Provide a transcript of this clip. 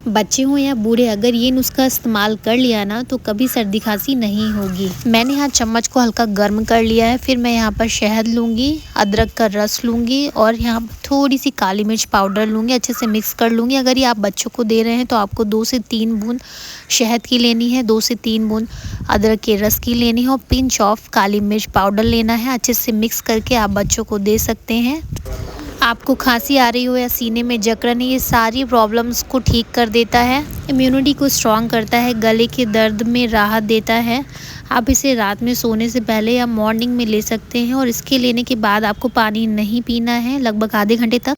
बच्चे हों या बूढ़े, अगर ये नुस्खा इस्तेमाल कर लिया ना तो कभी सर्दी खांसी नहीं होगी। मैंने यहाँ चम्मच को हल्का गर्म कर लिया है। फिर मैं यहाँ पर शहद लूँगी, अदरक का रस लूँगी और यहाँ पर थोड़ी सी काली मिर्च पाउडर लूँगी। अच्छे से मिक्स कर लूँगी। अगर ये आप बच्चों को दे रहे हैं तो आपको 2 से 3 बूंद शहद की लेनी है, 2 से 3 बूंद अदरक के रस की लेनी है और पिंच ऑफ काली मिर्च पाउडर लेना है। अच्छे से मिक्स करके आप बच्चों को दे सकते हैं। आपको खांसी आ रही हो या सीने में जकड़न है, ये सारी प्रॉब्लम्स को ठीक कर देता है, इम्यूनिटी को स्ट्रॉन्ग करता है, गले के दर्द में राहत देता है। आप इसे रात में सोने से पहले या मॉर्निंग में ले सकते हैं और इसके लेने के बाद आपको पानी नहीं पीना है लगभग आधे घंटे तक।